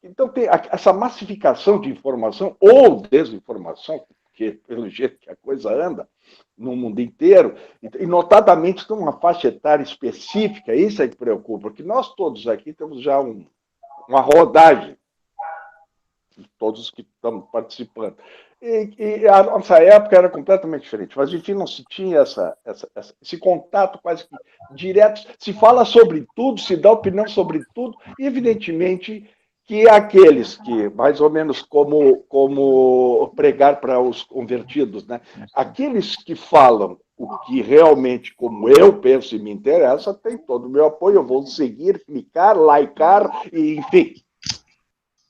Então, tem essa massificação de informação ou desinformação, porque, pelo jeito que a coisa anda, no mundo inteiro, e notadamente numa faixa etária específica, isso é que preocupa, porque nós todos aqui temos já uma rodagem, todos que estamos participando. E a nossa época era completamente diferente, mas, enfim, não se tinha esse contato quase que direto, se fala sobre tudo, se dá opinião sobre tudo, e, evidentemente, que aqueles que, mais ou menos como pregar para os convertidos, né? Aqueles que falam o que realmente, como eu penso e me interessa, tem todo o meu apoio, eu vou seguir, clicar, likear, e, enfim.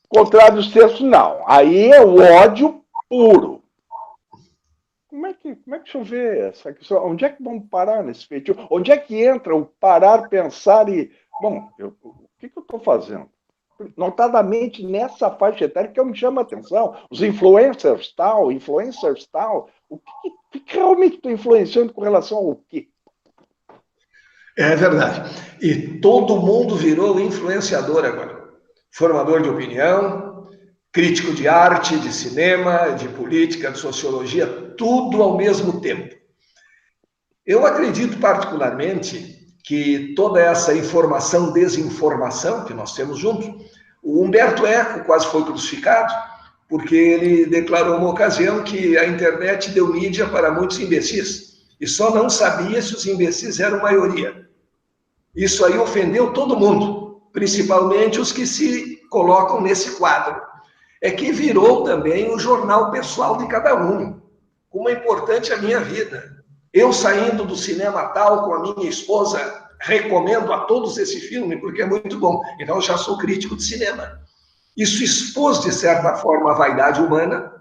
Contrário dos textos, não. Aí é o ódio puro. Como é que deixa eu ver essa questão? Onde é que vamos parar nesse feitio? Onde é que entra o parar, pensar e... Bom, o que eu estou fazendo? Notadamente nessa faixa etária que eu me chamo a atenção. Os influencers tal. O que realmente estou influenciando com relação ao quê? É verdade. E todo mundo virou influenciador agora. Formador de opinião, crítico de arte, de cinema, de política, de sociologia, tudo ao mesmo tempo. Eu acredito particularmente que toda essa informação, desinformação que nós temos juntos, o Humberto Eco quase foi crucificado, porque ele declarou uma ocasião que a internet deu mídia para muitos imbecis, e só não sabia se os imbecis eram maioria. Isso aí ofendeu todo mundo, principalmente os que se colocam nesse quadro. É que virou também o jornal pessoal de cada um. Como é importante a minha vida. Eu saindo do cinema tal com a minha esposa, recomendo a todos esse filme, porque é muito bom. Então, eu já sou crítico de cinema. Isso expôs, de certa forma, a vaidade humana,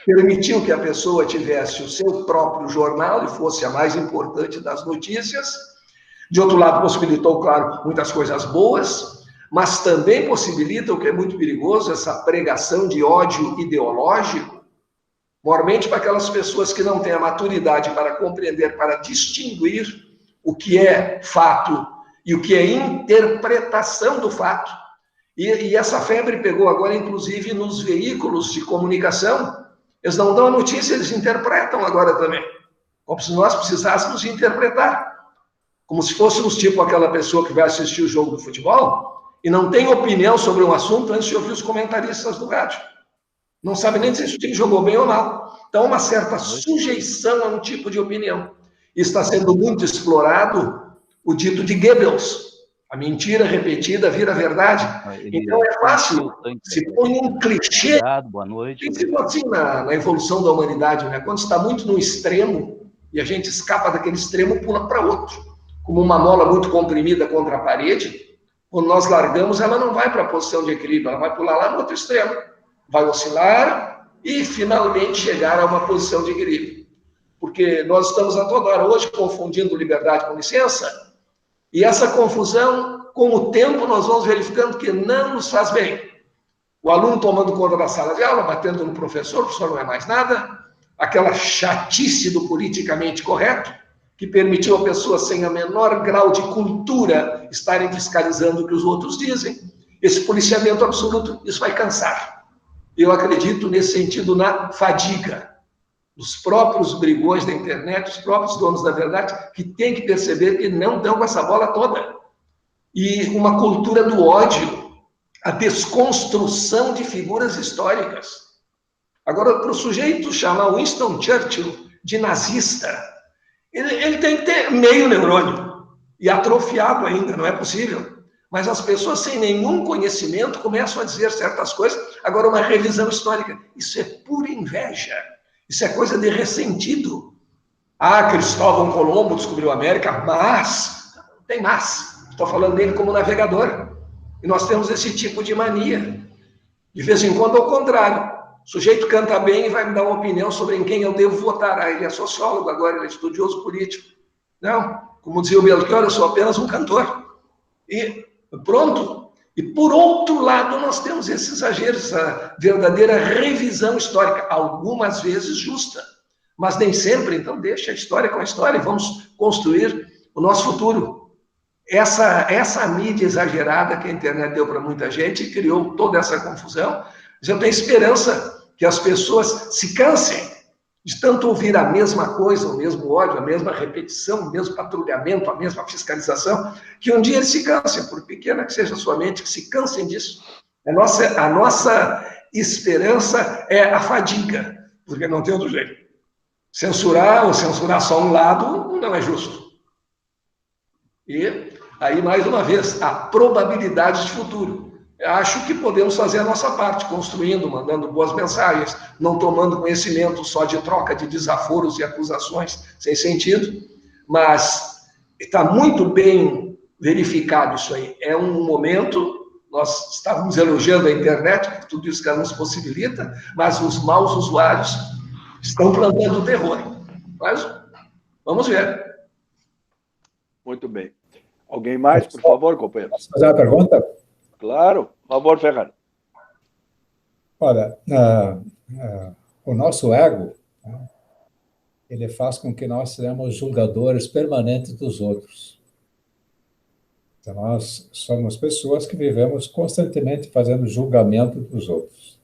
permitiu que a pessoa tivesse o seu próprio jornal e fosse a mais importante das notícias. De outro lado, possibilitou, claro, muitas coisas boas, mas também possibilita, o que é muito perigoso, essa pregação de ódio ideológico, mormente para aquelas pessoas que não têm a maturidade para compreender, para distinguir o que é fato e o que é interpretação do fato. E essa febre pegou agora, inclusive, nos veículos de comunicação. Eles não dão a notícia, eles interpretam agora também. Como se nós precisássemos interpretar. Como se fôssemos tipo aquela pessoa que vai assistir o jogo do futebol e não tem opinião sobre um assunto antes de ouvir os comentaristas do rádio. Não sabe nem se o time jogou bem ou não. Então, uma certa sujeição a um tipo de opinião. Está sendo muito explorado o dito de Goebbels. A mentira repetida vira verdade. Então, é fácil. Se põe um clichê. Boa noite. Principalmente assim na evolução da humanidade, né? Quando está muito no extremo e a gente escapa daquele extremo, pula para outro. Como uma mola muito comprimida contra a parede, quando nós largamos, ela não vai para a posição de equilíbrio, ela vai pular lá no outro extremo. Vai oscilar e finalmente chegar a uma posição de equilíbrio. porque nós estamos a toda hora hoje confundindo liberdade com licença, e essa confusão, com o tempo, nós vamos verificando que não nos faz bem. O aluno tomando conta da sala de aula, batendo no professor, o professor não é mais nada, aquela chatice do politicamente correto, que permitiu a pessoa sem o menor grau de cultura estarem fiscalizando o que os outros dizem. Esse policiamento absoluto, isso vai cansar. Eu acredito nesse sentido na fadiga dos próprios brigões da internet, os próprios donos da verdade, que têm que perceber que não dão com essa bola toda. E uma cultura do ódio, a desconstrução de figuras históricas. Agora, para o sujeito chamar Winston Churchill de nazista, ele tem que ter meio neurônio, e atrofiado ainda, não é possível. Mas as pessoas sem nenhum conhecimento começam a dizer certas coisas. Agora, uma revisão histórica, isso é pura inveja, isso é coisa de ressentido. Ah, Cristóvão Colombo descobriu a América, mas, tem mas, estou falando dele como navegador. E nós temos esse tipo de mania. De vez em quando, ao contrário. O sujeito canta bem e vai me dar uma opinião sobre em quem eu devo votar. Ah, ele é sociólogo agora, ele é estudioso político. Não, como dizia o Belchior, eu sou apenas um cantor. E pronto. E, por outro lado, nós temos esse exagero, essa verdadeira revisão histórica, algumas vezes justa, mas nem sempre. Então, deixa a história com a história e vamos construir o nosso futuro. Essa mídia exagerada que a internet deu para muita gente criou toda essa confusão. Mas eu tenho esperança que as pessoas se cansem de tanto ouvir a mesma coisa, o mesmo ódio, a mesma repetição, o mesmo patrulhamento, a mesma fiscalização, que um dia eles se cansem, por pequena que seja a sua mente, que se cansem disso. A nossa esperança é a fadiga, porque não tem outro jeito. Censurar ou censurar só um lado não é justo. E aí, mais uma vez, a probabilidade de futuro. Acho que podemos fazer a nossa parte, construindo, mandando boas mensagens, não tomando conhecimento só de troca de desaforos e acusações sem sentido, mas está muito bem verificado isso aí. É um momento, nós estávamos elogiando a internet, tudo isso que ela nos possibilita, mas os maus usuários estão plantando o terror. Mas vamos ver. Muito bem. Alguém mais, por favor, companheiro? Posso fazer uma pergunta? Claro. Por favor, Ferrari. Olha, o nosso ego, ele faz com que nós sejamos julgadores permanentes dos outros. Então, nós somos pessoas que vivemos constantemente fazendo julgamento dos outros.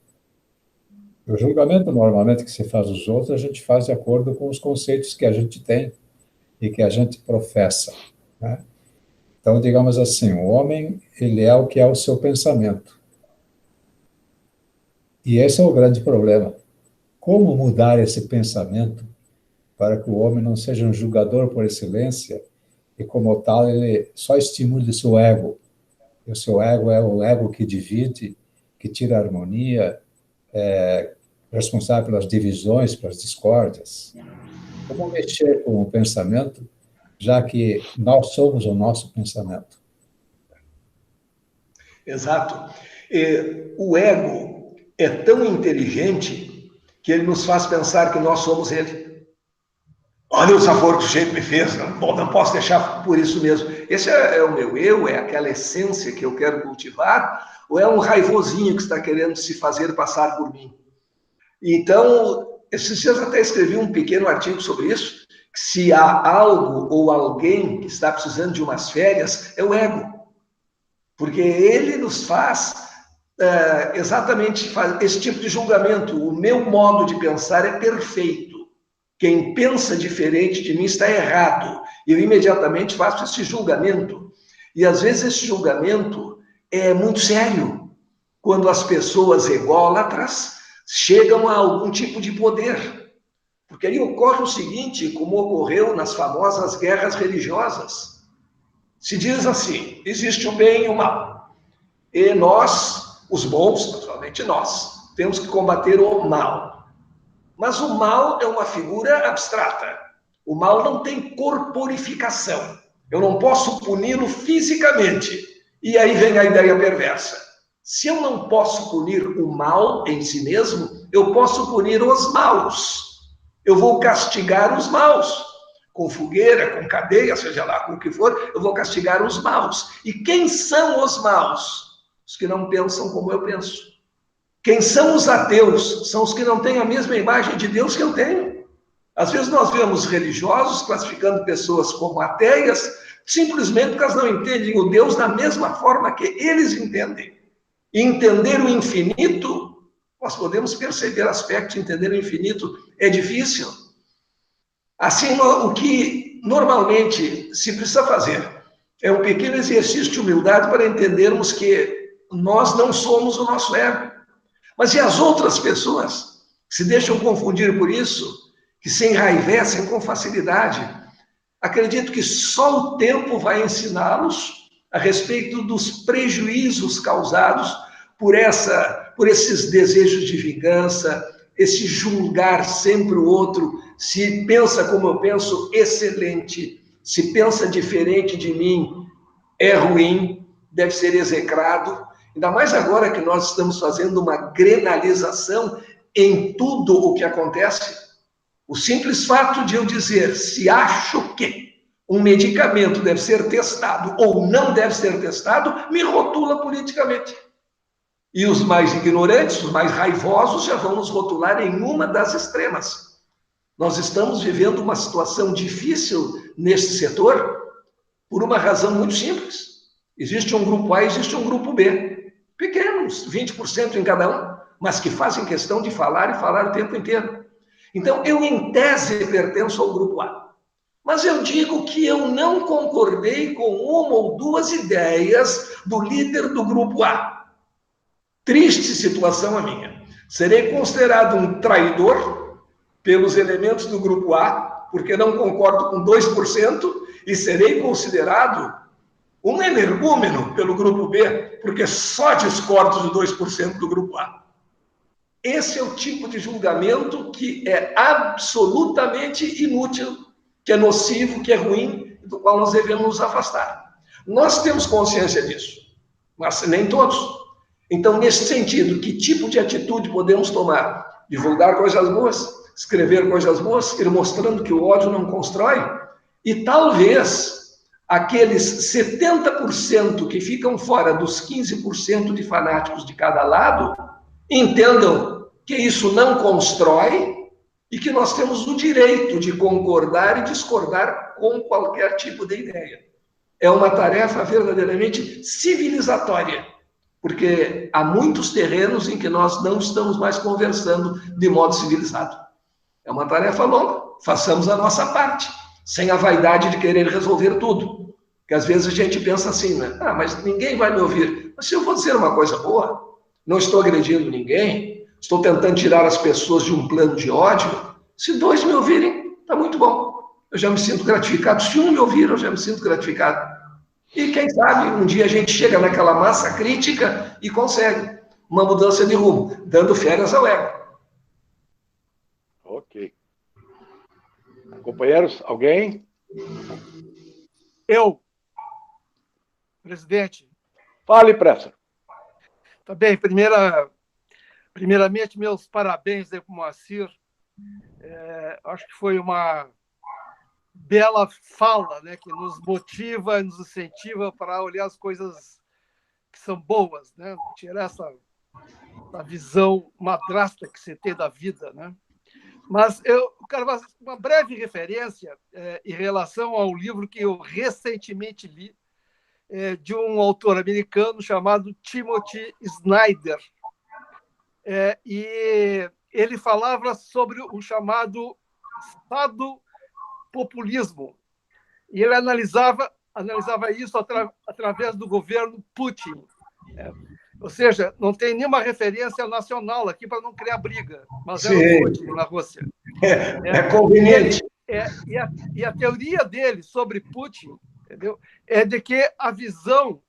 E o julgamento, normalmente, que se faz dos outros, a gente faz de acordo com os conceitos que a gente tem e que a gente professa, né? Então, digamos assim, o homem, ele é o que é o seu pensamento. E esse é o grande problema. Como mudar esse pensamento para que o homem não seja um julgador por excelência e, como tal, ele só estimule o seu ego. E o seu ego é o ego que divide, que tira a harmonia, é responsável pelas divisões, pelas discórdias. Como mexer com o pensamento, já que nós somos o nosso pensamento? Exato. O ego é tão inteligente que ele nos faz pensar que nós somos ele. Olha o desaforo que o sujeito me fez, não posso deixar por isso mesmo. Esse é o meu eu, é aquela essência que eu quero cultivar, ou é um raivosinho que está querendo se fazer passar por mim? Então, esses dias até escrevi um pequeno artigo sobre isso. Se há algo ou alguém que está precisando de umas férias, é o ego. Porque ele nos faz exatamente esse tipo de julgamento. O meu modo de pensar é perfeito. Quem pensa diferente de mim está errado. Eu imediatamente faço esse julgamento. E às vezes esse julgamento é muito sério. Quando as pessoas ególatras chegam a algum tipo de poder. Porque aí ocorre o seguinte, como ocorreu nas famosas guerras religiosas. Se diz assim, existe o bem e o mal. E nós, os bons, naturalmente nós, temos que combater o mal. Mas o mal é uma figura abstrata. O mal não tem corporificação. Eu não posso puni-lo fisicamente. E aí vem a ideia perversa. Se eu não posso punir o mal em si mesmo, eu posso punir os maus. Eu vou castigar os maus. Com fogueira, com cadeia, seja lá com o que for, eu vou castigar os maus. E quem são os maus? Os que não pensam como eu penso. Quem são os ateus? São os que não têm a mesma imagem de Deus que eu tenho. Às vezes nós vemos religiosos classificando pessoas como ateias, simplesmente porque elas não entendem o Deus da mesma forma que eles entendem. E entender o infinito, nós podemos perceber aspectos, entender o infinito é difícil. Assim, o que normalmente se precisa fazer é um pequeno exercício de humildade para entendermos que nós não somos o nosso ego. Mas e as outras pessoas que se deixam confundir por isso, que se enraivecem com facilidade? Acredito que só o tempo vai ensiná-los a respeito dos prejuízos causados por esses desejos de vingança, esse julgar sempre o outro. Se pensa como eu penso, excelente. Se pensa diferente de mim, é ruim, deve ser execrado. Ainda mais agora que nós estamos fazendo uma grenalização em tudo o que acontece. O simples fato de eu dizer se acho que um medicamento deve ser testado ou não deve ser testado, me rotula politicamente. E os mais ignorantes, os mais raivosos, já vão nos rotular em uma das extremas. Nós estamos vivendo uma situação difícil nesse setor por uma razão muito simples. Existe um grupo A, existe um grupo B. Pequenos, 20% em cada um, mas que fazem questão de falar e falar o tempo inteiro. Então, eu, em tese, pertenço ao grupo A. Mas eu digo que eu não concordei com uma ou duas ideias do líder do grupo A. Triste situação a minha. Serei considerado um traidor pelos elementos do grupo A, porque não concordo com 2%, e serei considerado um energúmeno pelo grupo B, porque só discordo de 2% do grupo A. Esse é o tipo de julgamento que é absolutamente inútil, que é nocivo, que é ruim, do qual nós devemos nos afastar. Nós temos consciência disso, mas nem todos. Então, nesse sentido, que tipo de atitude podemos tomar? Divulgar coisas boas, escrever coisas boas, ir mostrando que o ódio não constrói, e talvez aqueles 70% que ficam fora dos 15% de fanáticos de cada lado entendam que isso não constrói e que nós temos o direito de concordar e discordar com qualquer tipo de ideia. É uma tarefa verdadeiramente civilizatória, porque há muitos terrenos em que nós não estamos mais conversando de modo civilizado. É uma tarefa longa, façamos a nossa parte, sem a vaidade de querer resolver tudo. Porque às vezes a gente pensa assim, né? Mas ninguém vai me ouvir. Mas se eu vou dizer uma coisa boa, não estou agredindo ninguém, estou tentando tirar as pessoas de um plano de ódio, se 2 me ouvirem, está muito bom. Eu já me sinto gratificado. Se 1 me ouvir, eu já me sinto gratificado. E quem sabe um dia a gente chega naquela massa crítica e consegue uma mudança de rumo, dando férias ao ego. Ok. Companheiros, alguém? Eu, presidente. Fale, Pressa. Tá bem, primeiramente, meus parabéns aí para o Moacir. Acho que foi uma bela fala, né, que nos motiva, nos incentiva para olhar as coisas que são boas, né? Tirar essa visão madrasta que você tem da vida, né? Mas eu quero fazer uma breve referência em relação ao livro que eu recentemente li, de um autor americano chamado Timothy Snyder. E ele falava sobre o chamado Estado populismo. E ele analisava isso através do governo Putin. Ou seja, não tem nenhuma referência nacional aqui para não criar briga, mas é o Putin na Rússia. É conveniente. E a teoria dele sobre Putin, entendeu? É de que a visão,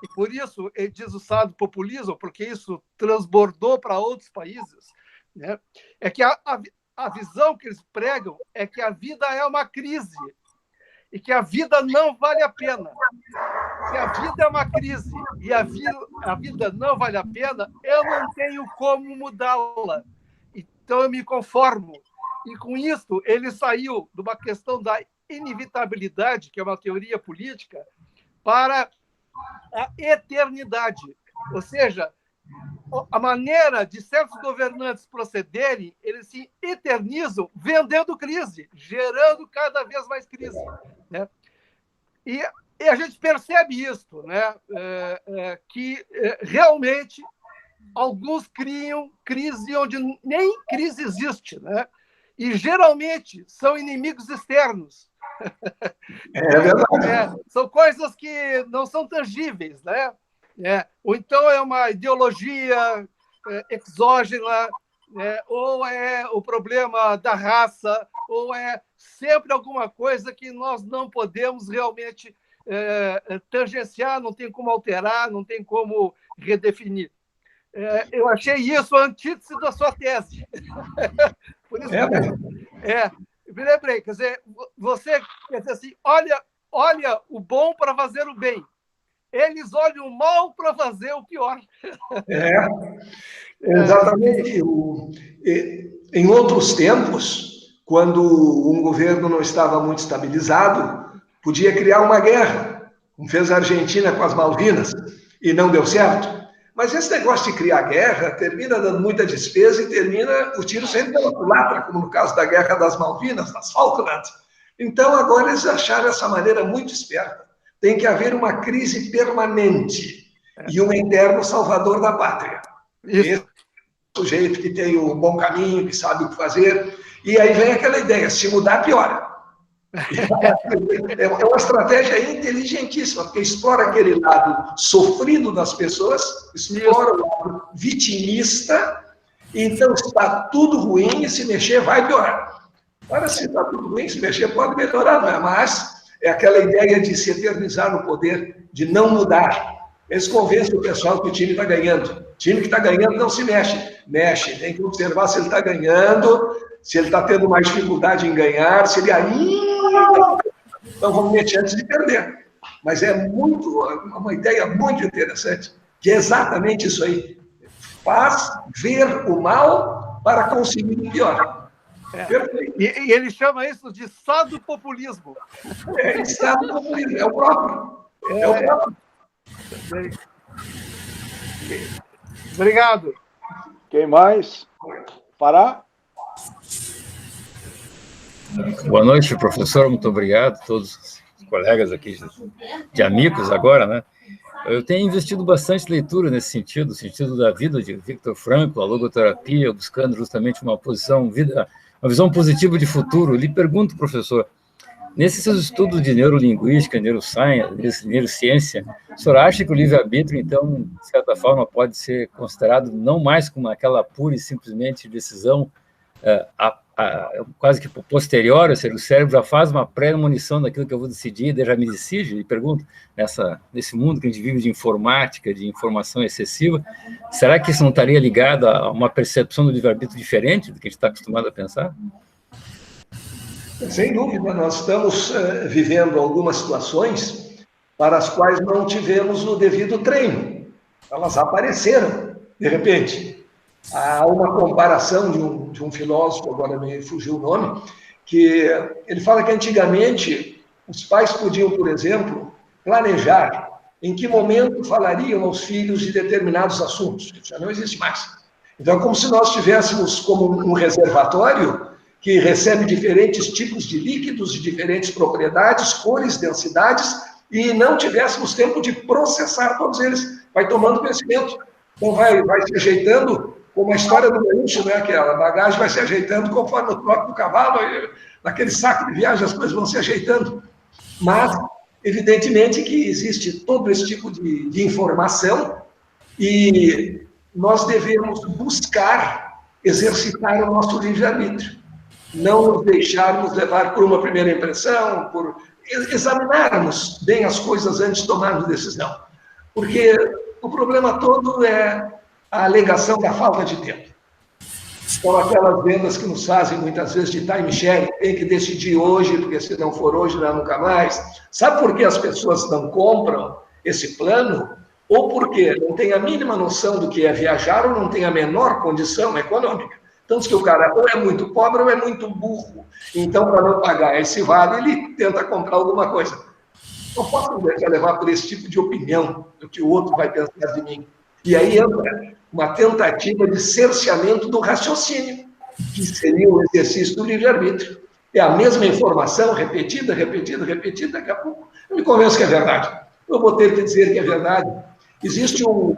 e por isso ele diz o Estado populismo, porque isso transbordou para outros países, né? É que a visão que eles pregam é que a vida é uma crise e que a vida não vale a pena. Que a vida é uma crise e a vida não vale a pena, eu não tenho como mudá-la. Então eu me conformo. E com isso, ele saiu de uma questão da inevitabilidade, que é uma teoria política, para a eternidade. Ou seja, a maneira de certos governantes procederem, eles se eternizam vendendo crise, gerando cada vez mais crise, né? E a gente percebe isso, né? Que realmente alguns criam crise onde nem crise existe, né? E geralmente são inimigos externos. É verdade. São coisas que não são tangíveis, né? Ou então é uma ideologia exógena, ou é o problema da raça, ou é sempre alguma coisa que nós não podemos realmente tangenciar, não tem como alterar, não tem como redefinir. Eu achei isso a antítese da sua tese. Por isso me lembrei, quer dizer, você quer dizer assim, olha o bom para fazer o bem. Eles olham o mal para fazer o pior. Exatamente. Em outros tempos, quando um governo não estava muito estabilizado, podia criar uma guerra, como fez a Argentina com as Malvinas, e não deu certo. Mas esse negócio de criar guerra termina dando muita despesa e termina o tiro sempre pela culatra, como no caso da Guerra das Malvinas, das Falklands. Então, agora eles acharam essa maneira muito esperta. Tem que haver uma crise permanente e um eterno salvador da pátria. Esse é o sujeito que tem o bom caminho, que sabe o que fazer. E aí vem aquela ideia, se mudar, piora. É uma estratégia inteligentíssima, porque explora aquele lado sofrido das pessoas, explora o lado vitimista, então está tudo ruim e se mexer vai piorar. Agora, se está tudo ruim, se mexer pode melhorar, não é? Mas é aquela ideia de se eternizar no poder, de não mudar. Eles convencem o pessoal que o time está ganhando. O time que está ganhando não se mexe. Mexe, tem que observar se ele está ganhando, se ele está tendo mais dificuldade em ganhar, se ele ainda... Então vamos mexer antes de perder. Mas é uma ideia muito interessante, que é exatamente isso aí. Faz ver o mal para conseguir o pior. E ele chama isso de sadopopulismo. Sadopopulismo, é o próprio. É o próprio. Obrigado. Quem mais? Pará? Boa noite, professor. Muito obrigado a todos os colegas aqui de amigos agora, né? Eu tenho investido bastante leitura nesse sentido, no sentido da vida de Viktor Frankl, a logoterapia, buscando justamente uma visão positiva de futuro. Lhe pergunto, professor, nesses seus estudos de neurolinguística, neurociência, o senhor acha que o livre-arbítrio, então, de certa forma, pode ser considerado não mais como aquela pura e simplesmente decisão quase que posterior, ou seja, o cérebro já faz uma pré-munição daquilo que eu vou decidir, já me decide, e pergunto, nesse mundo que a gente vive de informática, de informação excessiva, será que isso não estaria ligado a uma percepção do livre-arbítrio diferente do que a gente está acostumado a pensar? Sem dúvida, nós estamos vivendo algumas situações para as quais não tivemos o devido treino. Elas apareceram, de repente. Há uma comparação de um filósofo, agora me fugiu o nome, que ele fala que antigamente os pais podiam, por exemplo, planejar em que momento falariam aos filhos de determinados assuntos. Isso já não existe mais. Então, é como se nós tivéssemos como um reservatório que recebe diferentes tipos de líquidos, de diferentes propriedades, cores, densidades, e não tivéssemos tempo de processar todos eles. Vai tomando conhecimento. Então, vai se ajeitando, como a história do gancho, né? Que a bagagem vai se ajeitando conforme o troco do cavalo, naquele saco de viagem as coisas vão se ajeitando. Mas, evidentemente, que existe todo esse tipo de informação e nós devemos buscar exercitar o nosso livre-arbítrio. Não nos deixarmos levar por uma primeira impressão, por examinarmos bem as coisas antes de tomarmos decisão. Porque o problema todo é a alegação da falta de tempo. São aquelas vendas que nos fazem muitas vezes de time sharing, tem que decidir hoje, porque se não for hoje, não é nunca mais. Sabe por que as pessoas não compram esse plano? Ou porque não tem a mínima noção do que é viajar ou não tem a menor condição econômica. Tanto que o cara ou é muito pobre ou é muito burro. Então, para não pagar esse vale, ele tenta comprar alguma coisa. Não posso me deixar levar por esse tipo de opinião, do que o outro vai pensar de mim. E aí entra uma tentativa de cerceamento do raciocínio, que seria o exercício do livre-arbítrio. É a mesma informação, repetida, daqui a pouco eu me convenço que é verdade. Eu vou ter que dizer que é verdade. Existe um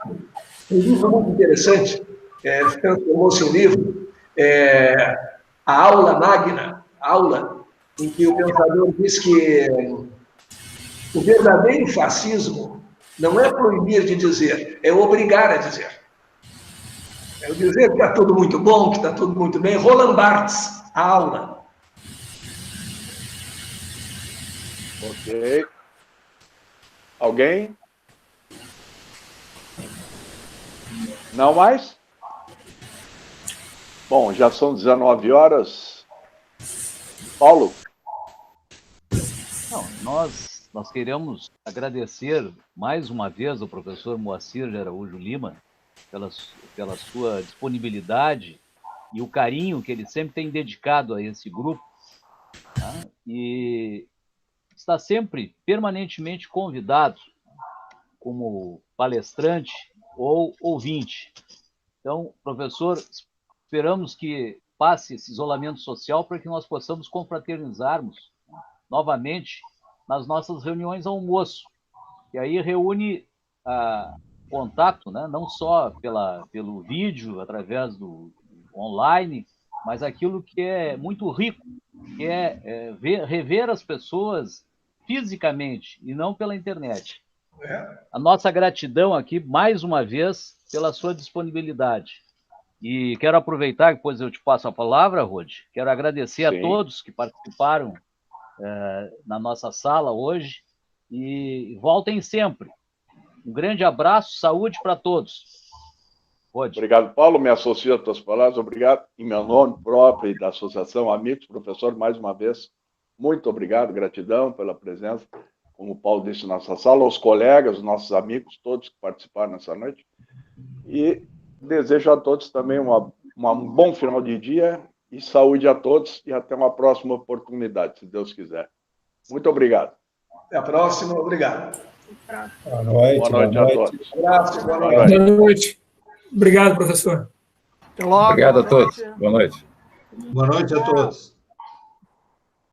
livro muito interessante, transformou-se em livro, A Aula Magna, aula em que o pensador diz que o verdadeiro fascismo não é proibir de dizer, é obrigar a dizer. É dizer que está tudo muito bom, que está tudo muito bem. Roland Barthes, a aula. Ok. Alguém? Não mais? Bom, já são 19 horas. Paulo? Não, nós queremos agradecer mais uma vez ao professor Moacir de Araújo Lima pela sua disponibilidade e o carinho que ele sempre tem dedicado a esse grupo, tá? E está sempre, permanentemente convidado como palestrante ou ouvinte. Então, professor, esperamos que passe esse isolamento social para que nós possamos confraternizarmos novamente nas nossas reuniões ao almoço. E aí reúne contato, né? Não só pelo vídeo, através do online, mas aquilo que é muito rico, que é rever as pessoas fisicamente e não pela internet. A nossa gratidão aqui, mais uma vez, pela sua disponibilidade. E quero aproveitar, depois eu te passo a palavra, Rod, quero agradecer a todos que participaram na nossa sala hoje e voltem sempre. Um grande abraço, saúde para todos. Rod. Obrigado, Paulo, me associo às tuas palavras, obrigado em meu nome próprio e da Associação Amigos. Professor, mais uma vez, muito obrigado, gratidão pela presença, como o Paulo disse, na nossa sala, aos colegas, os nossos amigos, todos que participaram nessa noite, e desejo a todos também um bom final de dia e saúde a todos e até uma próxima oportunidade, se Deus quiser. Muito obrigado. Até a próxima, obrigado. Boa noite. Boa noite a todos. Um abraço, boa noite. Boa noite. Obrigado, professor. Até logo. Obrigado a todos. Boa noite. Boa noite a todos.